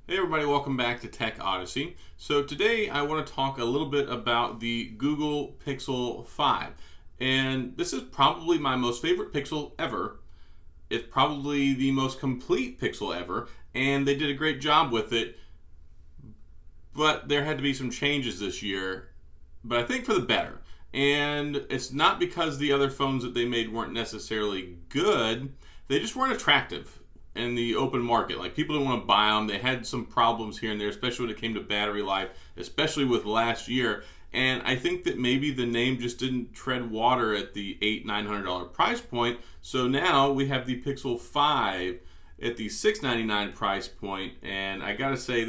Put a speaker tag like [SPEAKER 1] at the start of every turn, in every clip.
[SPEAKER 1] Hey everybody, welcome back to Tech Odyssey. So today I want to talk a little bit about the Google Pixel 5. And this is probably my most favorite Pixel ever. It's probably the most complete Pixel ever, and they did a great job with it. But there had to be some changes this year, but I think for the better. And it's not because the other phones that they made weren't necessarily good, they just weren't attractive in the open market. Like, people didn't want to buy them. They had some problems here and there, especially when it came to battery life, especially with last year. And I think that maybe the name just didn't tread water at the $800-900 price point. So now we have the Pixel 5 at the $699 price point, and I gotta say,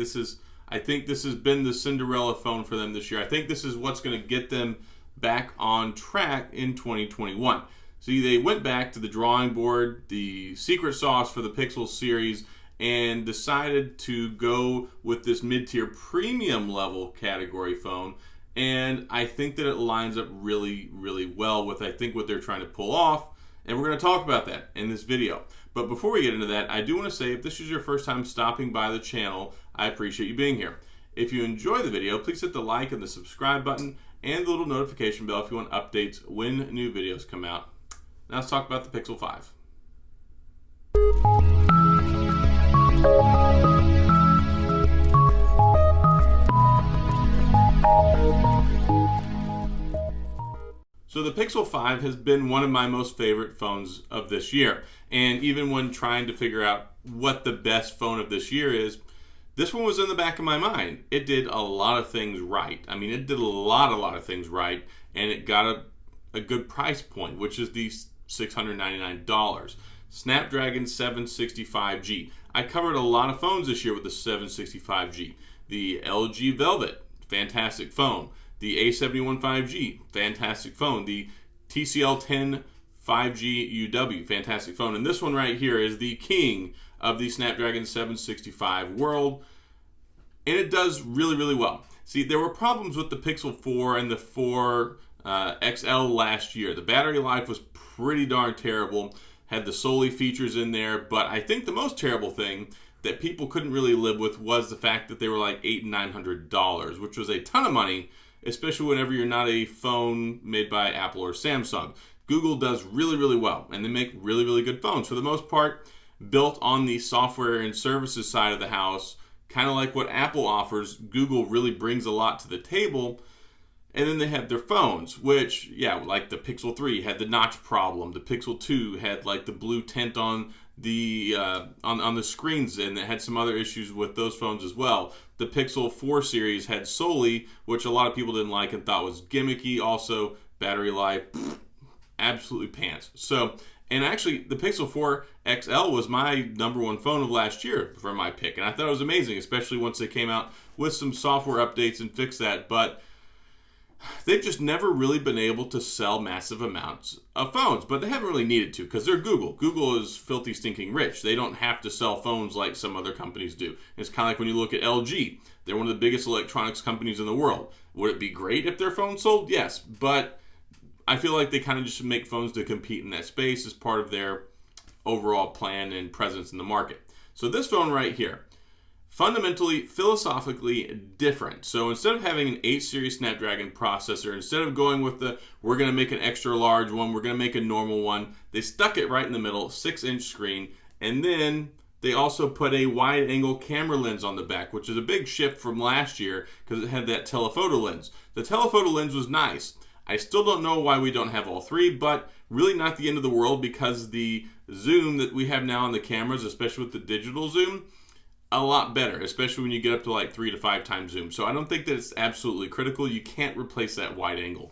[SPEAKER 1] I think this has been the Cinderella phone for them this year. I think this is what's going to get them back on track in 2021. See, they went back to the drawing board, the secret sauce for the Pixel series, and decided to go with this mid-tier premium level category phone. And I think that it lines up really, really well with, I think, what they're trying to pull off. And we're going to talk about that in this video. But before we get into that, I do want to say, if this is your first time stopping by the channel, I appreciate you being here. If you enjoy the video, please hit the like and the subscribe button and the little notification bell if you want updates when new videos come out. Now let's talk about the Pixel 5. So the Pixel 5 has been one of my most favorite phones of this year. And even when trying to figure out what the best phone of this year is, this one was in the back of my mind. It did a lot of things right. I mean, it did a lot of things right, and it got a good price point, which is the $699. Snapdragon 765G. I covered a lot of phones this year with the 765G. The LG Velvet, fantastic phone. The A71 5G, fantastic phone. The TCL 10 5G UW, fantastic phone. And this one right here is the king of the Snapdragon 765 world. And it does really, really well. See, there were problems with the Pixel 4 and the 4 XL last year. The battery life was pretty darn terrible. Had the Soli features in there, but I think the most terrible thing that people couldn't really live with was the fact that they were like $800 and $900, which was a ton of money, especially whenever you're not a phone made by Apple or Samsung. Google does really, really well, and they make really, really good phones. For the most part, built on the software and services side of the house, kind of like what Apple offers, Google really brings a lot to the table. And then they have their phones, which, yeah, like the Pixel 3 had the notch problem. The Pixel 2 had like the blue tint on the on the screens, and it had some other issues with those phones as well. The Pixel 4 series had Soli, which a lot of people didn't like and thought was gimmicky. Also, battery life, absolutely pants. So, and actually, the Pixel 4 XL was my number one phone of last year for my pick, and I thought it was amazing, especially once they came out with some software updates and fixed that. But they've just never really been able to sell massive amounts of phones, but they haven't really needed to because they're Google. Google is filthy stinking rich. They don't have to sell phones like some other companies do. It's kind of like when you look at LG. They're one of the biggest electronics companies in the world. Would it be great if their phones sold? Yes, but I feel like they kind of just make phones to compete in that space as part of their overall plan and presence in the market. So this phone right here, fundamentally, philosophically different. So instead of having an 8 series Snapdragon processor, instead of going with we're going to make an extra large one, we're going to make a normal one, they stuck it right in the middle, 6-inch screen, and then they also put a wide angle camera lens on the back, which is a big shift from last year because it had that telephoto lens. The telephoto lens was nice. I still don't know why we don't have all three, but really not the end of the world because the zoom that we have now on the cameras, especially with the digital zoom, a lot better, especially when you get up to like 3 to 5 times zoom. So I don't think that it's absolutely critical. You can't replace that wide angle.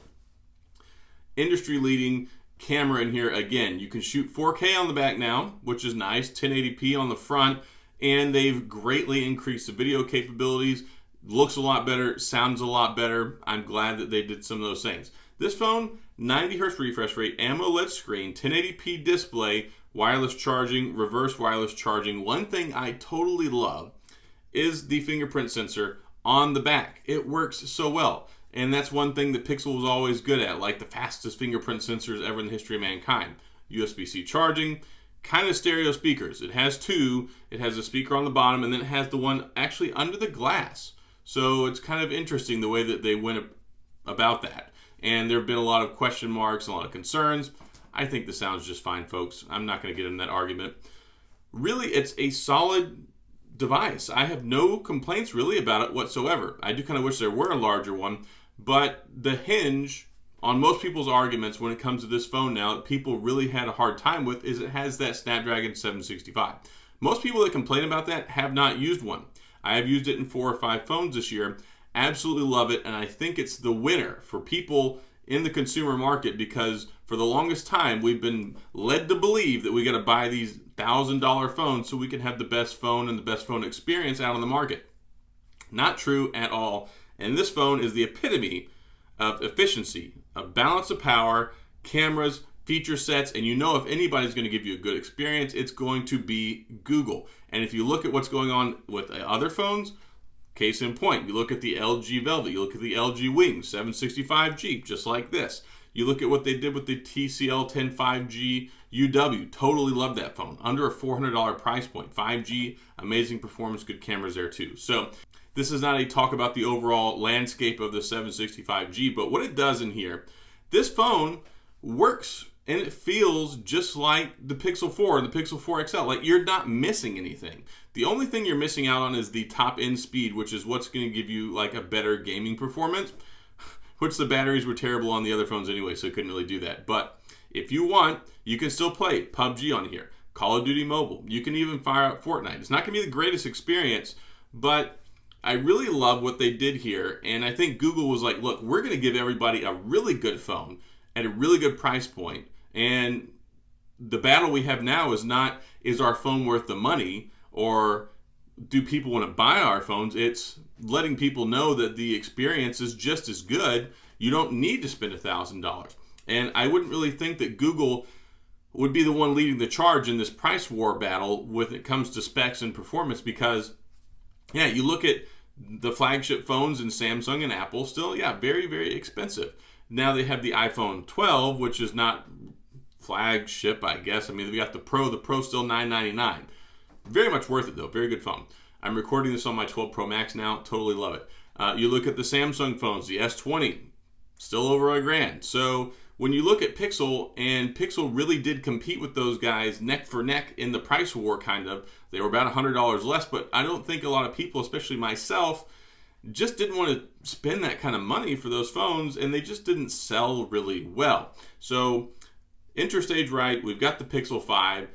[SPEAKER 1] Industry leading camera in here again. You can shoot 4K on the back now, which is nice, 1080p on the front, and they've greatly increased the video capabilities. Looks a lot better, sounds a lot better. I'm glad that they did some of those things. This phone, 90 Hz refresh rate, AMOLED screen, 1080p display, wireless charging, reverse wireless charging. One thing I totally love is the fingerprint sensor on the back. It works so well. And that's one thing that Pixel was always good at, like the fastest fingerprint sensors ever in the history of mankind. USB-C charging, kind of stereo speakers. It has two. It has a speaker on the bottom, and then it has the one actually under the glass. So it's kind of interesting the way that they went about that. And there have been a lot of question marks, a lot of concerns. I think the sound's just fine, folks. I'm not going to get in that argument. Really, it's a solid device. I have no complaints really about it whatsoever. I do kind of wish there were a larger one, but the hinge on most people's arguments when it comes to this phone now that people really had a hard time with is it has that Snapdragon 765. Most people that complain about that have not used one. I have used it in 4 or 5 phones this year. Absolutely love it, and I think it's the winner for people in the consumer market because for the longest time we've been led to believe that we got to buy these $1,000 phones so we can have the best phone and the best phone experience out on the market. Not true at all. And this phone is the epitome of efficiency, a balance of power, cameras, feature sets, and you know if anybody's going to give you a good experience, it's going to be Google. And if you look at what's going on with other phones, case in point, you look at the LG Velvet, you look at the LG Wing 765G, just like this. You look at what they did with the TCL 10 5G UW. Totally love that phone. Under a $400 price point. 5G, amazing performance, good cameras there too. So this is not a talk about the overall landscape of the 765G, but what it does in here, this phone works and it feels just like the Pixel 4 and the Pixel 4 XL. Like you're not missing anything. The only thing you're missing out on is the top end speed, which is what's going to give you like a better gaming performance, which the batteries were terrible on the other phones anyway, so it couldn't really do that. But if you want, you can still play PUBG on here, Call of Duty Mobile. You can even fire up Fortnite. It's not going to be the greatest experience, but I really love what they did here. And I think Google was like, look, we're going to give everybody a really good phone at a really good price point. And the battle we have now is not, is our phone worth the money or do people want to buy our phones? It's letting people know that the experience is just as good. You don't need to spend $1,000. And I wouldn't really think that Google would be the one leading the charge in this price war battle when it comes to specs and performance because, yeah, you look at the flagship phones in Samsung and Apple, still, yeah, very, very expensive. Now they have the iPhone 12, which is not flagship, I guess. I mean, we got the Pro still $999. Very much worth it, though. Very good phone. I'm recording this on my 12 Pro Max now. Totally love it. You look at the Samsung phones, the S20, still over $1,000. So when you look at Pixel, and Pixel really did compete with those guys neck for neck in the price war, kind of. They were about $100 less, but I don't think a lot of people, especially myself, just didn't want to spend that kind of money for those phones, and they just didn't sell really well. So interstage right, we've got the Pixel 5.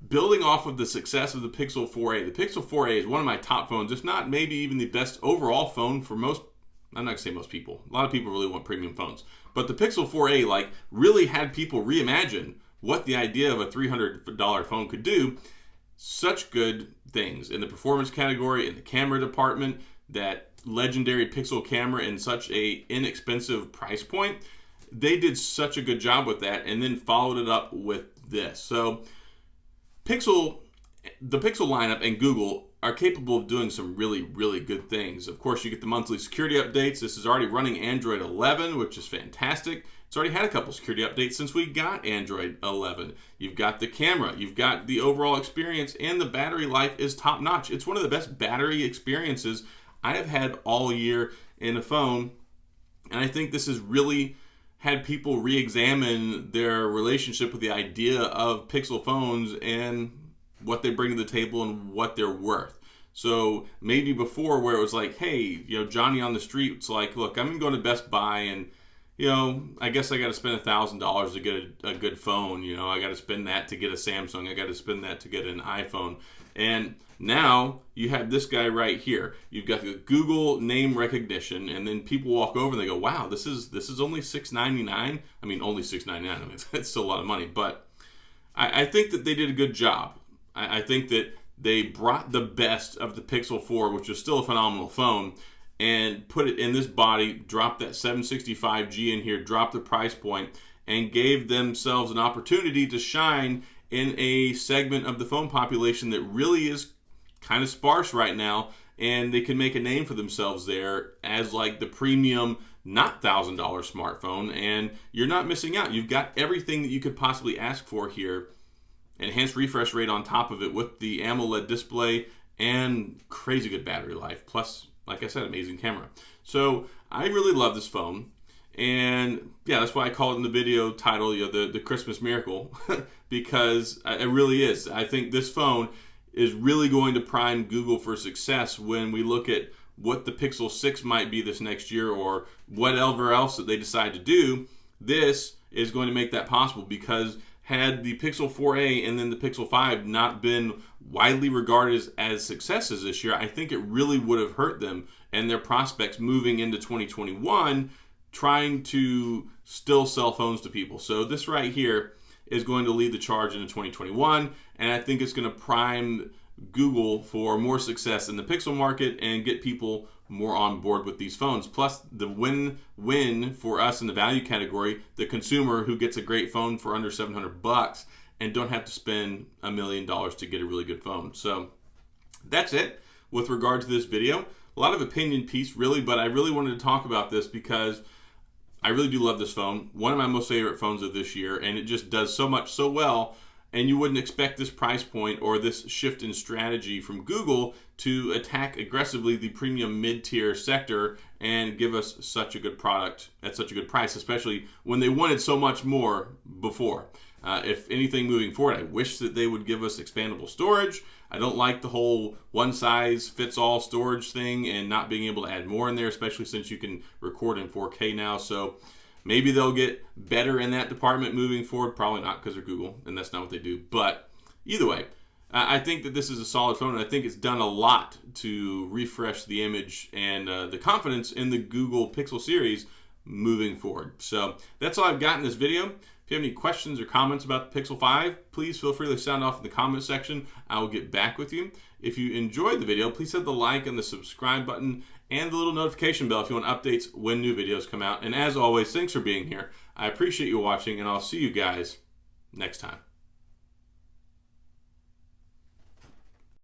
[SPEAKER 1] Building off of the success of the Pixel 4a, the Pixel 4a is one of my top phones, if not maybe even the best overall phone for most, I'm not going to say most people. A lot of people really want premium phones. But the Pixel 4a like really had people reimagine what the idea of a $300 phone could do. Such good things in the performance category, in the camera department, that legendary Pixel camera in such a inexpensive price point. They did such a good job with that and then followed it up with this. So the Pixel lineup and Google are capable of doing some really, really good things. Of course, you get the monthly security updates. This is already running Android 11, which is fantastic. It's already had a couple security updates since we got Android 11. You've got the camera, you've got the overall experience, and the battery life is top notch. It's one of the best battery experiences I have had all year in a phone, and I think this has really had people re-examine their relationship with the idea of Pixel phones and what they bring to the table and what they're worth. So maybe before where it was like, hey, Johnny on the street, it's like, look, I'm going to Best Buy and, I guess I got to spend $1,000 to get a good phone. I got to spend that to get a Samsung. I got to spend that to get an iPhone. And now you have this guy right here. You've got the Google name recognition, and then people walk over and they go, "Wow, this is only $699." I mean, only $699. I mean, it's still a lot of money, but I think that they did a good job. I think that they brought the best of the Pixel 4, which is still a phenomenal phone, and put it in this body, dropped that 765G in here, dropped the price point, and gave themselves an opportunity to shine in a segment of the phone population that really is kind of sparse right now, and they can make a name for themselves there as like the premium, not $1,000 smartphone, and you're not missing out. You've got everything that you could possibly ask for here enhanced refresh rate on top of it with the AMOLED display and crazy good battery life. Plus, like I said, amazing camera. So I really love this phone. And yeah, that's why I call it in the video title, the Christmas miracle, because it really is. I think this phone is really going to prime Google for success when we look at what the Pixel 6 might be this next year, or whatever else that they decide to do. This is going to make that possible, because had the Pixel 4a and then the Pixel 5 not been widely regarded as successes this year, I think it really would have hurt them and their prospects moving into 2021, trying to still sell phones to people. So this right here is going to lead the charge into 2021, and I think it's going to prime Google for more success in the Pixel market and get people more on board with these phones. Plus, the win-win for us in the value category, the consumer who gets a great phone for under $700 and don't have to spend $1 million to get a really good phone. So that's it with regard to this video. A lot of opinion piece, really, but I really wanted to talk about this because I really do love this phone. One of my most favorite phones of this year, and it just does so much so well. And you wouldn't expect this price point or this shift in strategy from Google to attack aggressively the premium mid-tier sector and give us such a good product at such a good price, especially when they wanted so much more before. If anything moving forward, I wish that they would give us expandable storage. I don't like the whole one-size-fits-all storage thing and not being able to add more in there, especially since you can record in 4K now. So maybe they'll get better in that department moving forward. Probably not, because they're Google, and that's not what they do. But either way, I think that this is a solid phone, and I think it's done a lot to refresh the image and the confidence in the Google Pixel series moving forward. So that's all I've got in this video. If you have any questions or comments about the Pixel 5, please feel free to sound off in the comment section. I will get back with you. If you enjoyed the video, please hit the like and the subscribe button and the little notification bell if you want updates when new videos come out. And as always, thanks for being here. I appreciate you watching, and I'll see you guys next time.